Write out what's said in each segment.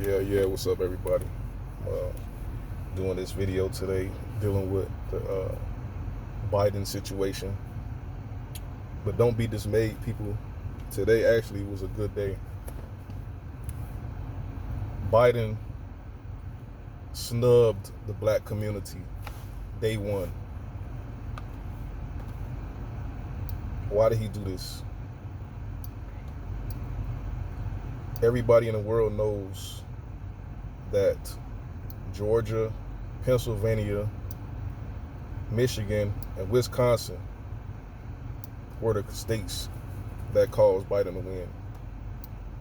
Yeah, what's up, everybody? Uh, Doing this video today, dealing with the Biden situation. But don't be dismayed, people. Today actually was a good day. Biden snubbed the black community day one. Why did he do this? Everybody in the world knows that Georgia, Pennsylvania, Michigan, and Wisconsin were the states that caused Biden to win.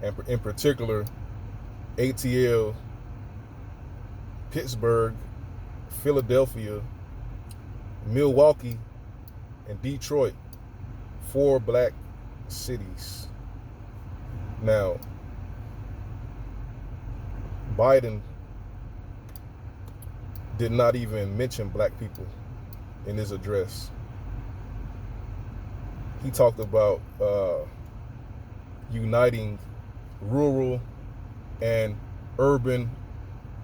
And in particular, ATL, Pittsburgh, Philadelphia, Milwaukee, and Detroit, 4 black cities. Now, Biden did not even mention black people in his address. He talked about uniting rural and urban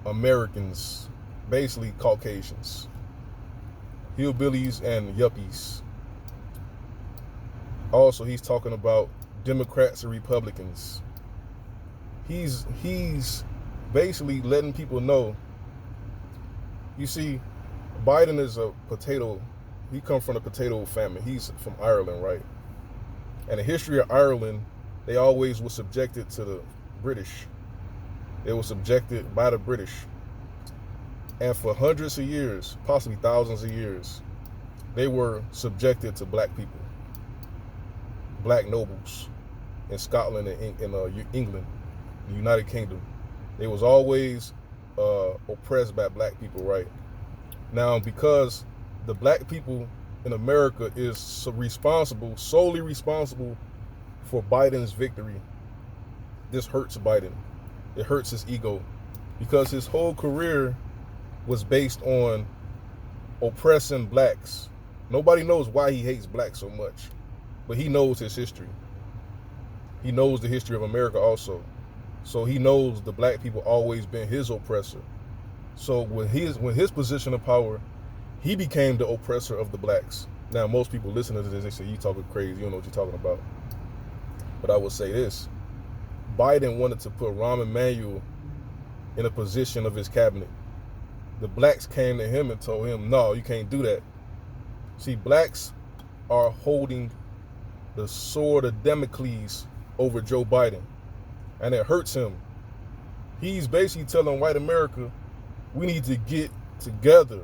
Americans, basically Caucasians, hillbillies and yuppies. Also, he's talking about Democrats and Republicans. He's basically letting people know. You see, Biden is a potato. He comes from a potato family. He's from Ireland, right? And the history of Ireland, they always were subjected to the British. They were subjected by the British. And for hundreds of years, possibly thousands of years, they were subjected to black people, black nobles in Scotland and in England, the United Kingdom. They was always oppressed by black people, right? Now, because the black people in America is solely responsible for Biden's victory, this hurts Biden. It hurts his ego because his whole career was based on oppressing blacks. Nobody knows why he hates blacks so much, but he knows his history. He knows the history of America also. So he knows the black people always been his oppressor. So when his position of power, he became the oppressor of the blacks. Now, most people listening to this, they say, you talking crazy, you don't know what you're talking about. But I will say this. Biden wanted to put Rahm Emanuel in a position of his cabinet. The blacks came to him and told him, no, you can't do that. See, blacks are holding the sword of Damocles over Joe Biden. And it hurts him. He's basically telling white America, we need to get together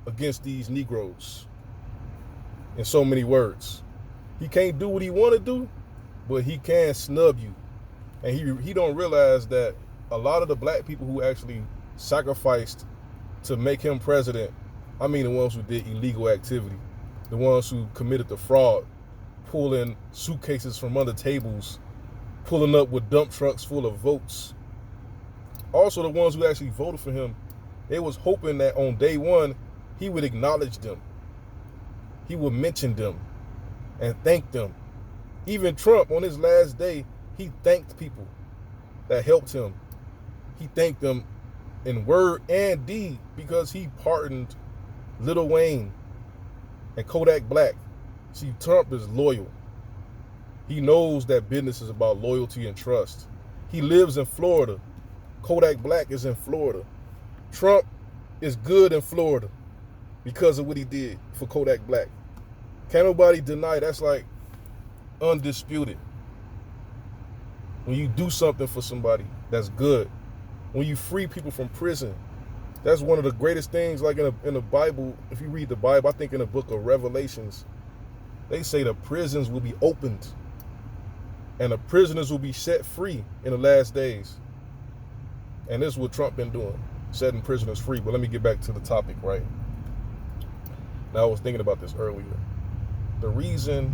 against these Negroes. In so many words. He can't do what he want to do, but he can snub you. And he don't realize that a lot of the black people who actually sacrificed to make him president, I mean the ones who did illegal activity, the ones who committed the fraud, pulling suitcases from under tables, pulling up with dump trucks full of votes. Also, the ones who actually voted for him, they was hoping that on day one, he would acknowledge them. He would mention them and thank them. Even Trump, on his last day, he thanked people that helped him. He thanked them in word and deed because he pardoned Lil Wayne and Kodak Black. See, Trump is loyal. He knows that business is about loyalty and trust. He lives in Florida. Kodak Black is in Florida. Trump is good in Florida because of what he did for Kodak Black. Can't nobody deny that's like undisputed. When you do something for somebody, that's good. When you free people from prison, that's one of the greatest things. Like in the Bible, if you read the Bible, I think in the book of Revelations, they say the prisons will be opened and the prisoners will be set free in the last days. And this is what Trump been doing, setting prisoners free. But let me get back to the topic, right? Now, I was thinking about this earlier. The reason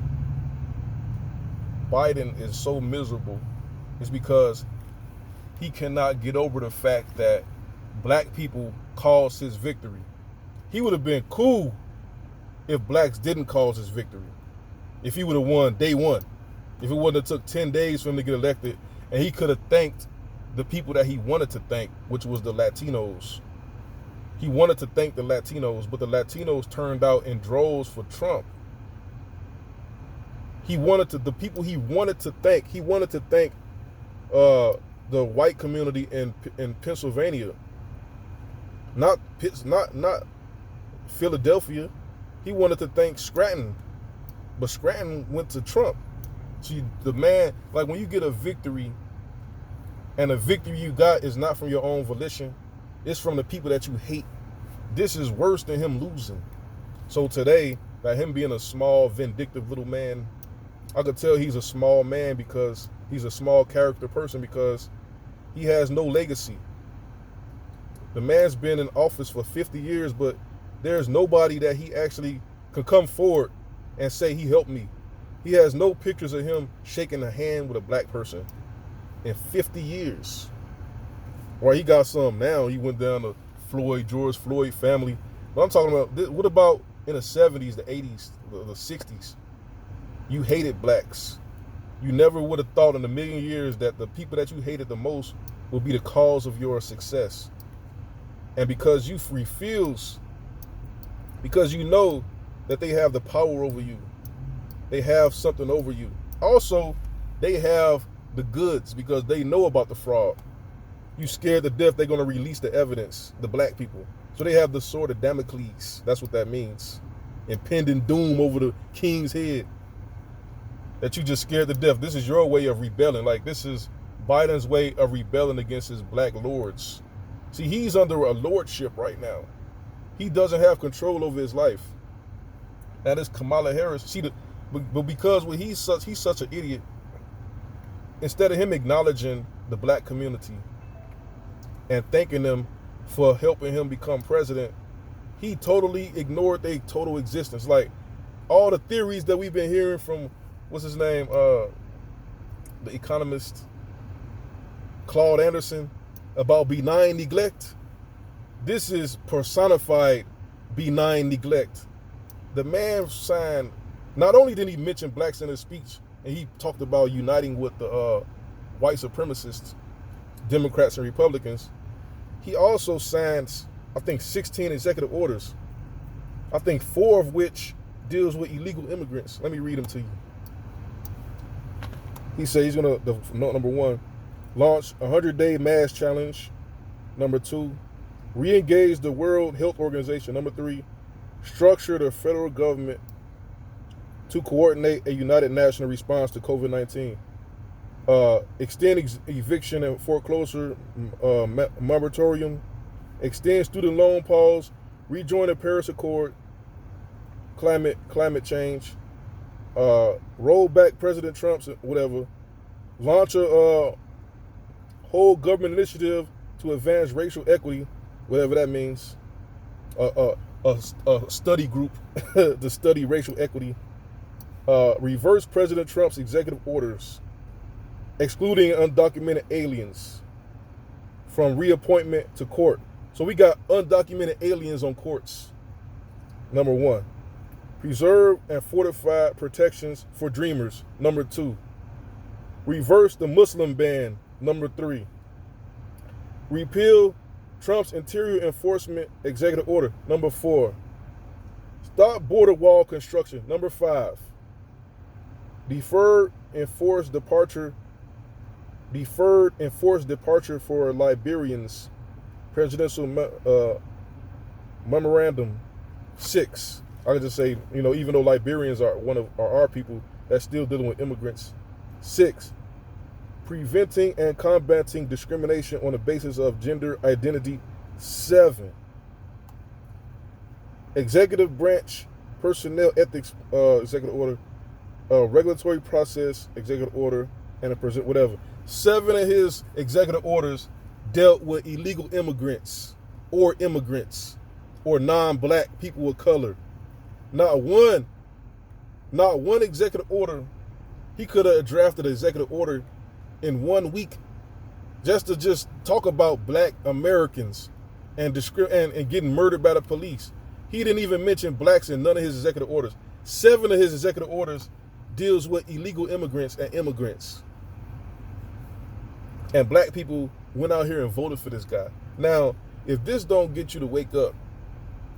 Biden is so miserable is because he cannot get over the fact that black people caused his victory. He would have been cool if blacks didn't cause his victory. If he would have won day one. If it wouldn't have took 10 days for him to get elected, and he could have thanked the people that he wanted to thank, which was the Latinos. He wanted to thank the Latinos, but the Latinos turned out in droves for Trump. The people he wanted to thank. He wanted to thank the white community in Pennsylvania, not Philadelphia. He wanted to thank Scranton, but Scranton went to Trump. See, the man, like when you get a victory, and the victory you got is not from your own volition, it's from the people that you hate. This is worse than him losing. So today, by him being a small, vindictive little man, I could tell he's a small man because he's a small character person because he has no legacy. The man's been in office for 50 years, but there's nobody that he actually could come forward and say he helped me. He has no pictures of him shaking a hand with a black person in 50 years. Or he got some now. He went down to George Floyd family. But I'm talking about, what about in the 70s, the 80s, the 60s? You hated blacks. You never would have thought in a million years that the people that you hated the most would be the cause of your success. And because you refuse, because you know that they have the power over you, they have something over you. Also, they have the goods because they know about the fraud. You scared to death they're going to release the evidence, the black people. So they have the sword of Damocles. That's what that means. Impending doom over the king's head. That you just scared to death. This is your way of rebelling. Like, this is Biden's way of rebelling against his black lords. See, he's under a lordship right now. He doesn't have control over his life. That is Kamala Harris. See, but because he's such an idiot, instead of him acknowledging the black community and thanking them for helping him become president, he totally ignored their total existence. Like, all the theories that we've been hearing from, what's his name, the economist Claude Anderson, about benign neglect. This is personified benign neglect. The man signed, not only did he mention blacks in his speech, and he talked about uniting with the white supremacists, Democrats and Republicans, he also signed, I think, 16 executive orders. I think 4 of which deals with illegal immigrants. Let me read them to you. He said he's going to, number 1, launch a 100-day mass challenge. Number 2, re-engage the World Health Organization. Number 3, structure the federal government to coordinate a united national response to COVID-19. Extend eviction and foreclosure moratorium. Extend student loan pause. Rejoin the Paris Accord. Climate change. Roll back President Trump's whatever. Launch a whole government initiative to advance racial equity, whatever that means. A study group to study racial equity. Reverse President Trump's executive orders, excluding undocumented aliens from reappointment to court. So we got undocumented aliens on courts. Number 1, preserve and fortify protections for dreamers. Number 2, reverse the Muslim ban. Number 3, repeal Trump's interior enforcement executive order. Number 4, stop border wall construction. Number 5, deferred enforced departure for Liberians. Presidential memorandum. 6, I could just say, even though Liberians are our people, that's still dealing with immigrants. 6, preventing and combating discrimination on the basis of gender identity. 7, executive branch personnel ethics executive order, regulatory process executive order, and a whatever. 7 of his executive orders dealt with illegal immigrants or non-black people of color. Not one executive order. He could have drafted an executive order in 1 week just to talk about black Americans and getting murdered by the police. He didn't even mention blacks in none of his executive orders. 7 of his executive orders deals with illegal immigrants and immigrants. And black people went out here and voted for this guy. Now, if this don't get you to wake up,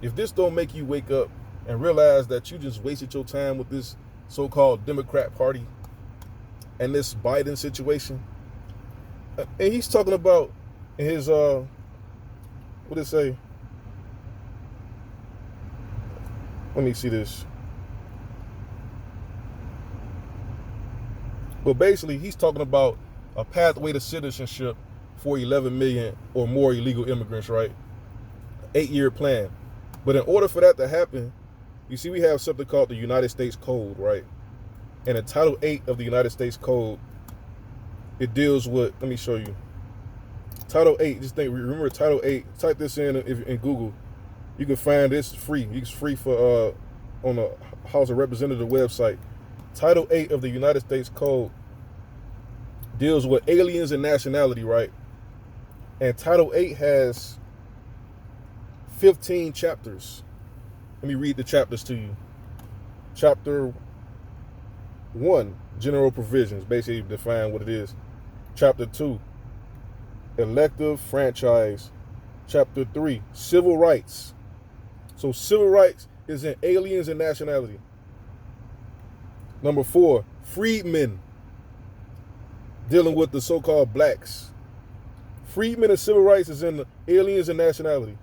if this don't make you wake up and realize that you just wasted your time with this so-called Democrat Party and this Biden situation, and he's talking about in his what did it say? Let me see this. But basically, he's talking about a pathway to citizenship for 11 million or more illegal immigrants, right? 8-year plan. But in order for that to happen, you see, we have something called the United States Code, right? And in Title 8 of the United States Code, it deals with, let me show you. Title 8, just think, remember Title 8, type this in Google. You can find this free. It's free for on the House of Representatives website. Title 8 of the United States Code deals with aliens and nationality, right? And Title 8 has 15 chapters. Let me read the chapters to you. Chapter 1, general provisions, basically define what it is. Chapter 2, elective franchise. Chapter 3, civil rights. So civil rights is in aliens and nationality. Number 4, freedmen, dealing with the so-called blacks. Freedmen and civil rights is in the aliens and nationality.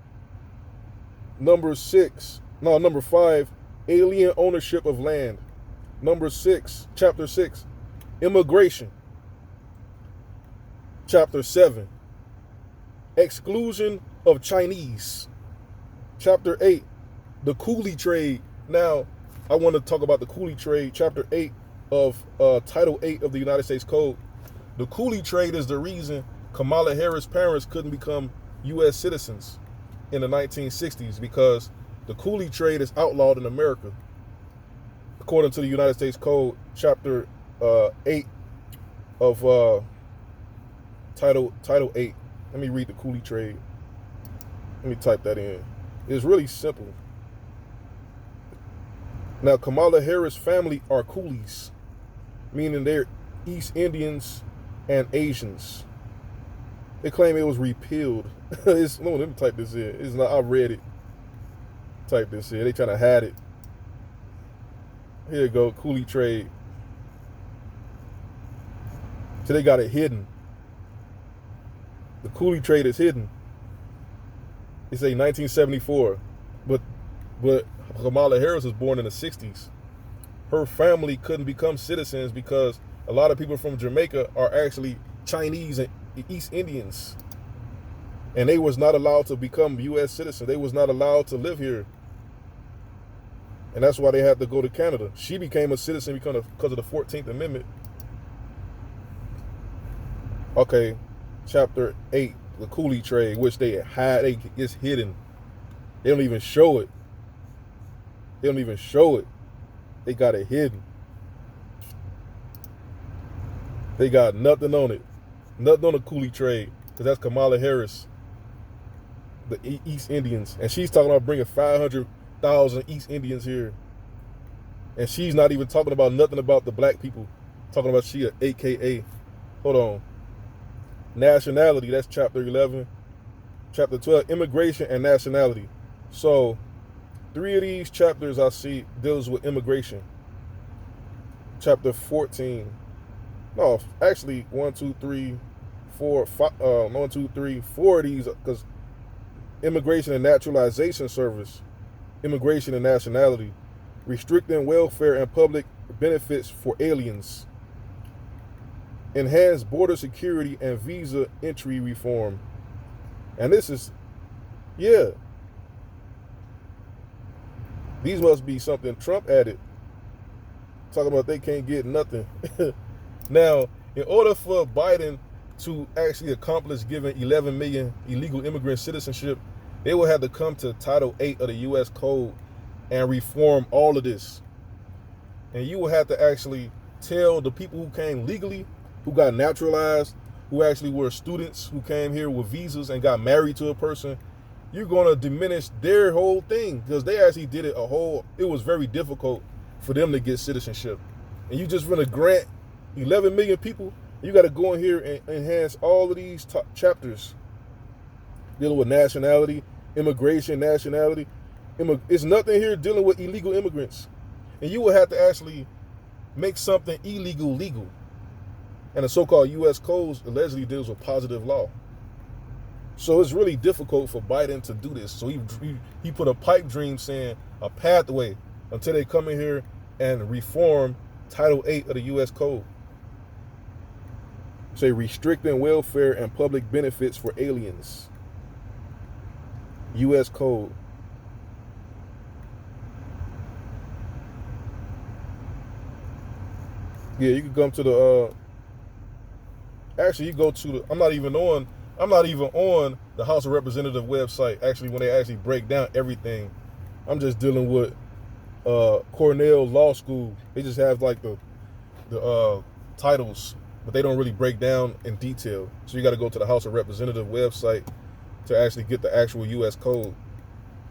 Number 5, alien ownership of land. Number 6, chapter 6, immigration. Chapter 7, exclusion of Chinese. Chapter 8, the coolie trade. Now, I want to talk about the coolie trade. Chapter 8 of Title 8 of the United States Code. The coolie trade is the reason Kamala Harris' parents couldn't become U.S. citizens in the 1960s, because the coolie trade is outlawed in America. According to the United States Code, Chapter 8 of Title 8. Let me read the coolie trade. Let me type that in. It's really simple. Now, Kamala Harris' family are coolies, meaning they're East Indians and Asians. They claim it was repealed. Let me type this in. It's not. I read it. Type this in. They trying to hide it. Here you go. Coolie trade. So they got it hidden. The coolie trade is hidden. It's a 1974, but Kamala Harris was born in the 60s. Her family couldn't become citizens because a lot of people from Jamaica are actually Chinese and East Indians. And they was not allowed to become U.S. citizens. They was not allowed to live here. And that's why they had to go to Canada. She became a citizen because of the 14th Amendment. Okay, Chapter 8, the coolie trade, which they hide, it's hidden. They don't even show it. They don't even show it. They got it hidden. They got nothing on it. Nothing on the coolie trade, because that's Kamala Harris, the East Indians. And she's talking about bringing 500,000 East Indians here. And she's not even talking about nothing about the black people. Talking about she a AKA. Hold on. Nationality, that's Chapter 11. Chapter 12, immigration and nationality. So 3 of these chapters I see deals with immigration. Chapter 14. No, actually 4 of these, because immigration and naturalization service, immigration and nationality, restricting welfare and public benefits for aliens, enhanced border security and visa entry reform. And this is, yeah, these must be something Trump added. Talking about they can't get nothing. Now, in order for Biden to actually accomplish giving 11 million illegal immigrant citizenship, they will have to come to Title 8 of the U.S. Code and reform all of this. And you will have to actually tell the people who came legally, who got naturalized, who actually were students, who came here with visas and got married to a person, you're going to diminish their whole thing, because they actually did it it was very difficult for them to get citizenship. And you just going to grant 11 million people You got to go in here and enhance all of these chapters dealing with nationality, immigration, nationality. It's nothing here dealing with illegal immigrants. And you will have to actually make something illegal legal. And the so-called U.S. Code allegedly deals with positive law. So it's really difficult for Biden to do this. So he put a pipe dream saying a pathway until they come in here and reform Title 8 of the U.S. Code. Say restricting welfare and public benefits for aliens. U.S. Code. Yeah, you can come to the actually you go to the I'm not even on the House of Representatives website actually when they actually break down everything. I'm just dealing with Cornell Law School. They just have like the titles, but they don't really break down in detail. So you got to go to the House of Representatives website to actually get the actual U.S. Code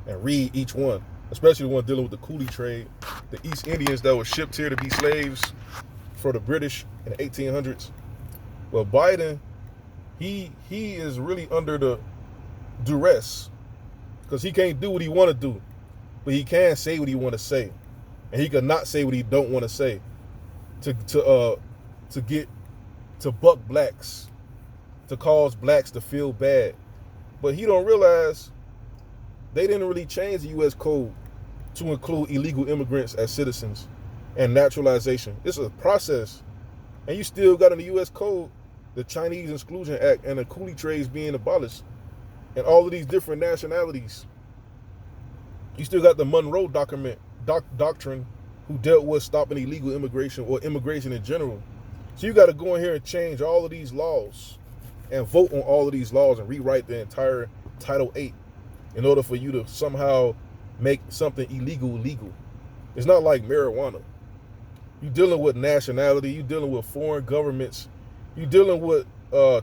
and read each one, especially the one dealing with the coolie trade, the East Indians that were shipped here to be slaves for the British in the 1800s. Well, Biden, he is really under the duress because he can't do what he want to do, but he can say what he want to say, and he can not say what he don't want to say to buck blacks, to cause blacks to feel bad. But he don't realize they didn't really change the U.S. Code to include illegal immigrants as citizens and naturalization. It's a process. And you still got in the U.S. Code the Chinese Exclusion Act and the coolie trades being abolished and all of these different nationalities. You still got the Monroe Doctrine who dealt with stopping illegal immigration or immigration in general. So you got to go in here and change all of these laws and vote on all of these laws and rewrite the entire Title 8 in order for you to somehow make something illegal legal. It's not like marijuana. You're dealing with nationality. You're dealing with foreign governments. You're dealing with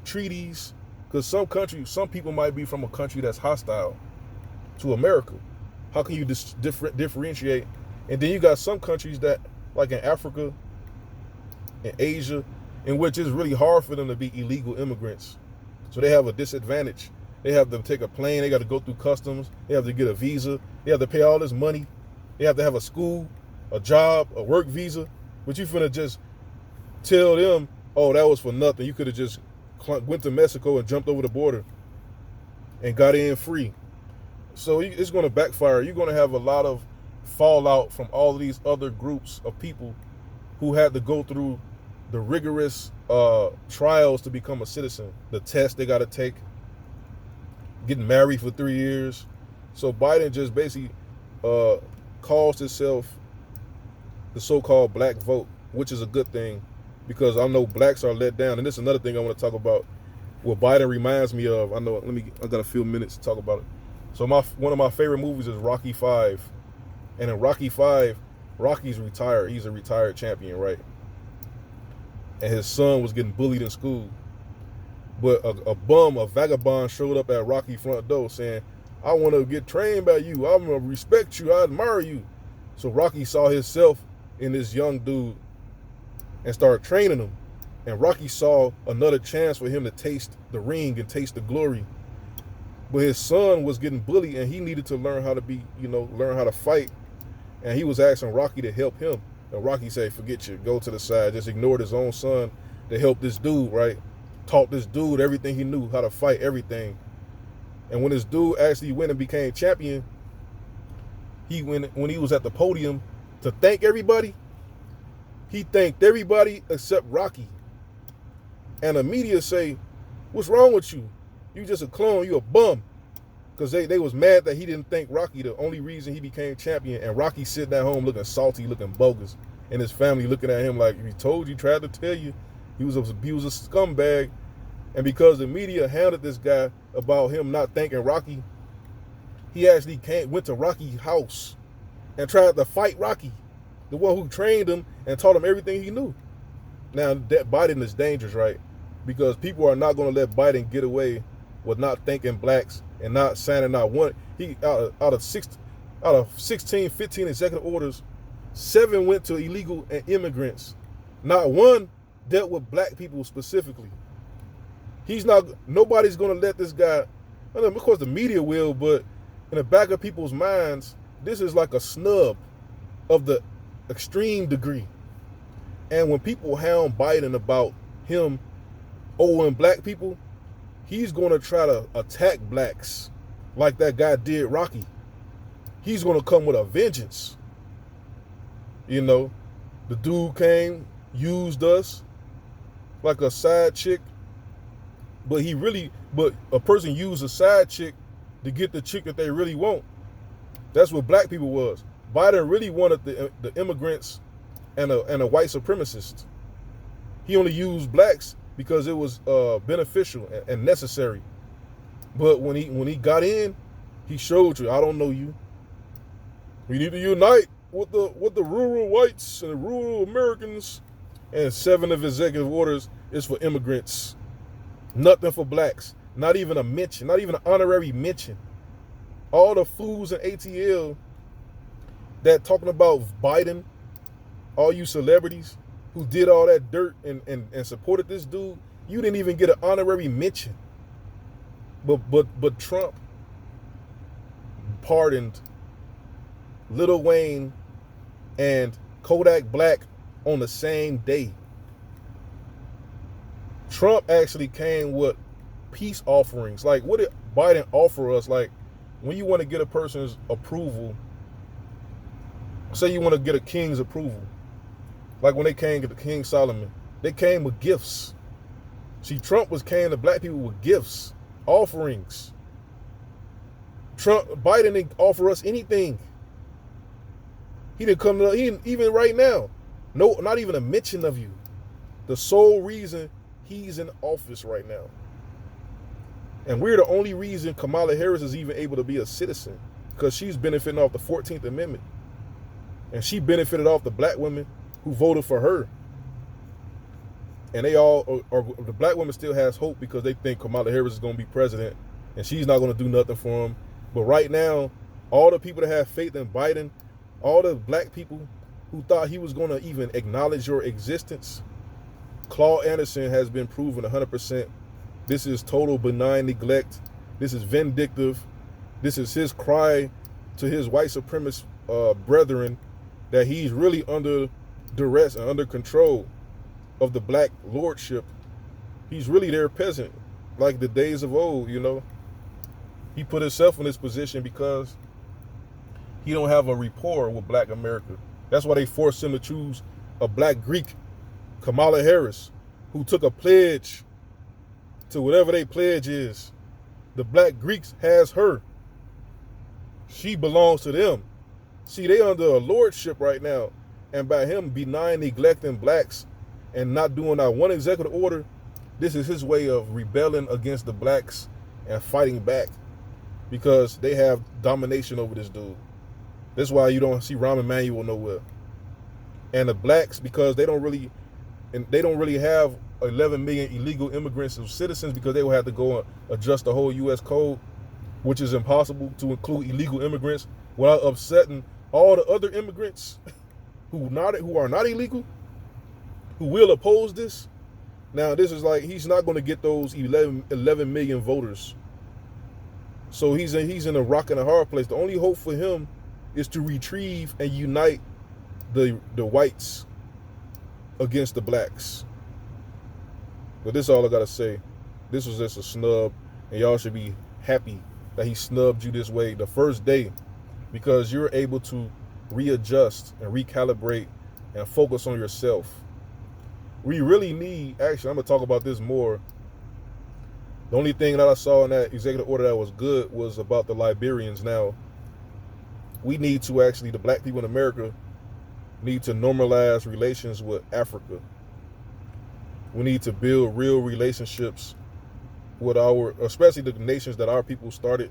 treaties. Because some people might be from a country that's hostile to America. How can you differentiate? And then you got some countries that, like in Africa, in Asia, in which it's really hard for them to be illegal immigrants. So they have a disadvantage. They have to take a plane. They got to go through customs. They have to get a visa. They have to pay all this money. They have to have a school, a job, a work visa. But you finna just tell them, oh, that was for nothing. You could have just went to Mexico and jumped over the border and got in free. So it's going to backfire. You're going to have a lot of fallout from all of these other groups of people who had to go through the rigorous trials to become a citizen. The test they got to take, getting married for 3 years. So Biden just basically calls himself the so-called black vote, which is a good thing because I know blacks are let down. And this is another thing I want to talk about. What Biden reminds me of. I got a few minutes to talk about it. So one of my favorite movies is Rocky V. And in Rocky V, Rocky's retired. He's a retired champion, right? And his son was getting bullied in school. But a vagabond showed up at Rocky's front door saying, I want to get trained by you. I'm going to respect you. I admire you. So Rocky saw himself in this young dude and started training him. And Rocky saw another chance for him to taste the ring and taste the glory. But his son was getting bullied and he needed to learn how to learn how to fight. And he was asking Rocky to help him. And Rocky said, forget you, go to the side. Just ignored his own son to help this dude, right? Taught this dude everything he knew, how to fight, everything. And when this dude actually went and became champion, when he was at the podium to thank everybody, he thanked everybody except Rocky. And the media say, what's wrong with you? You just a clone, you a bum. Because they was mad that he didn't thank Rocky, the only reason he became champion. And Rocky sitting at home looking salty, looking bogus. And his family looking at him like, he told you, tried to tell you. He was a scumbag. And because the media hounded this guy about him not thanking Rocky, he actually went to Rocky's house and tried to fight Rocky, the one who trained him and taught him everything he knew. Now, that Biden is dangerous, right? Because people are not going to let Biden get away with not thanking blacks and not signing out one. He out of 16, 15 executive orders, 7 went to illegal immigrants. Not one dealt with black people specifically. Nobody's going to let this guy, of course the media will, but in the back of people's minds, this is like a snub of the extreme degree. And when people hound Biden about him owing black people, he's going to try to attack blacks like that guy did Rocky. He's going to come with a vengeance. You know, the dude came, used us like a side chick, but a person used a side chick to get the chick that they really want. That's what black people was. Biden really wanted the immigrants and a white supremacist. He only used blacks because it was beneficial and necessary. But when he got in, he showed you, I don't know you. We need to unite with the rural whites and the rural Americans. And 7 of executive orders is for immigrants. Nothing for blacks. Not even a mention. Not even an honorary mention. All the fools in ATL that talking about Biden, all you celebrities who did all that dirt and supported this dude, you didn't even get an honorary mention. But Trump pardoned Lil Wayne and Kodak Black on the same day. Trump actually came with peace offerings. Like, what did Biden offer us? Like, when you want to get a person's approval, say you want to get a king's approval, like when they came to King Solomon, they came with gifts. See, Trump came to black people with gifts, offerings. Biden didn't offer us anything. He didn't come to, even right now, no, not even a mention of you. The sole reason he's in office right now. And we're the only reason Kamala Harris is even able to be a citizen, because she's benefiting off the 14th Amendment. And she benefited off the black women who voted for her. And they all, or the black woman still has hope because they think Kamala Harris is going to be president and she's not going to do nothing for them. But right now, all the people that have faith in Biden, all the black people who thought he was going to even acknowledge your existence, Claude Anderson has been proven 100%. This is total benign neglect. This is vindictive. This is his cry to his white supremacist brethren that he's really under duress and under control of the black lordship. He's really their peasant, like the days of old, you know. He put himself in this position because he don't have a rapport with black America. That's why they forced him to choose a black Greek, Kamala Harris, who took a pledge to whatever their pledge is. The black Greeks has her. She belongs to them. See, they under a lordship right now. And by him benign neglecting blacks and not doing that one executive order, this is his way of rebelling against the blacks and fighting back because they have domination over this dude. That's why you don't see Rahm Emanuel nowhere. And the blacks, because they don't really have 11 million illegal immigrants as citizens, because they will have to go and adjust the whole U.S. code, which is impossible to include illegal immigrants without upsetting all the other immigrants who are not illegal, who will oppose this. Now, this is like, he's not going to get those 11 million voters. So he's in a rock and a hard place. The only hope for him is to retrieve and unite the whites against the blacks. But this is all I got to say. This was just a snub, and y'all should be happy that he snubbed you this way the first day, because you're able to readjust and recalibrate and focus on yourself. We really need, actually, I'm going to talk about this more. The only thing that I saw in that executive order that was good was about the Liberians. Now, we need to actually, the black people in America need to normalize relations with Africa. We need to build real relationships with especially the nations that our people started,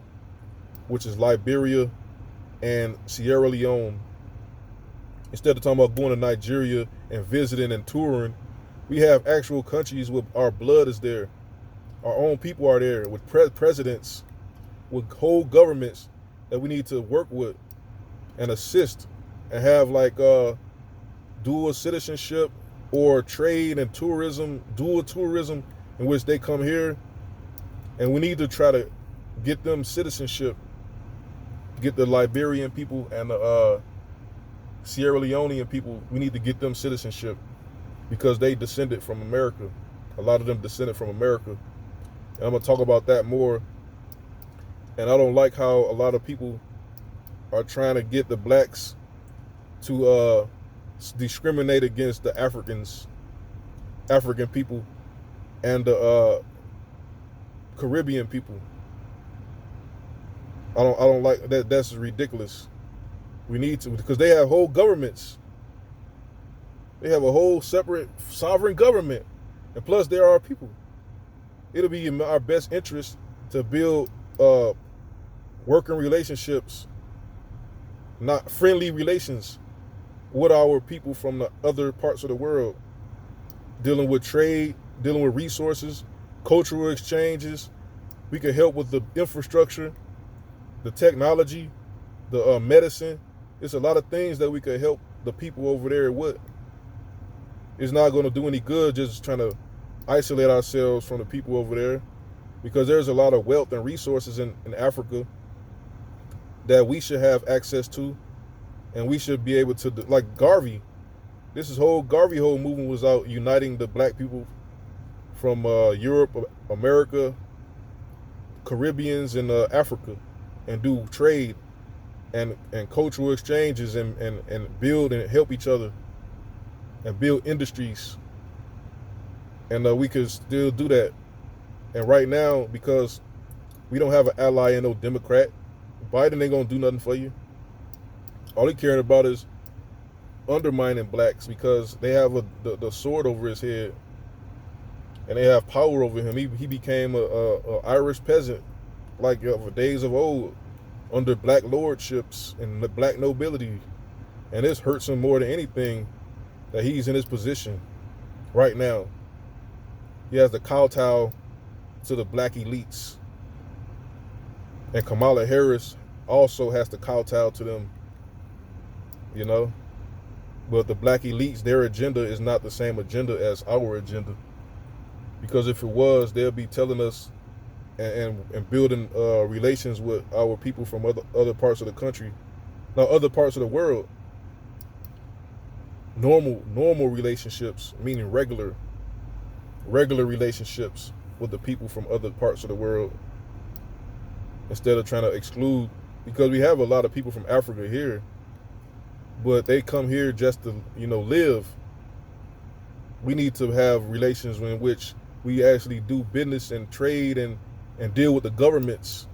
which is Liberia and Sierra Leone. Instead of talking about going to Nigeria and visiting and touring, we have actual countries with our blood is there. Our own people are there with presidents, with whole governments that we need to work with and assist and have like dual citizenship or trade and tourism, dual tourism, in which they come here, and we need to try to get them citizenship, get the Liberian people and the Sierra Leonean people, we need to get them citizenship because they descended from America. A lot of them descended from America. And I'm going to talk about that more. And I don't like how a lot of people are trying to get the blacks to discriminate against the African people, and the Caribbean people. I don't like that. That's ridiculous. We need to, because they have whole governments. They have a whole separate sovereign government, and plus they're our people. It'll be in our best interest to build working relationships, not friendly relations, with our people from the other parts of the world, dealing with trade, dealing with resources, cultural exchanges. We can help with the infrastructure, the technology, the medicine. It's a lot of things that we could help the people over there with. It's not going to do any good just trying to isolate ourselves from the people over there, because there's a lot of wealth and resources in Africa that we should have access to, and we should be able to, like Garvey. Garvey whole movement was out uniting the black people from Europe, America, Caribbeans, and Africa, and do trade and cultural exchanges and build and help each other and build industries. And we could still do that. And right now, because we don't have an ally in no Democrat, Biden ain't gonna do nothing for you. All he caring about is undermining blacks, because they have the sword over his head and they have power over him. He became a Irish peasant, like of the days of old, under black lordships and the black nobility. And this hurts him more than anything, that he's in his position right now. He has to kowtow to the black elites. And Kamala Harris also has to kowtow to them, you know. But the black elites, their agenda is not the same agenda as our agenda. Because if it was, they'll be telling us and building relations with our people from other parts of the country, now other parts of the world. Normal relationships, meaning regular relationships with the people from other parts of the world, instead of trying to exclude, because we have a lot of people from Africa here, but they come here just to, live. We need to have relations in which we actually do business and trade and deal with the governments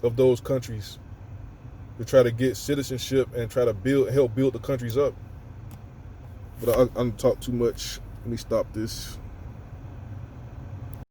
of those countries to try to get citizenship and try to help build the countries up. But I'm talking too much. Let me stop this.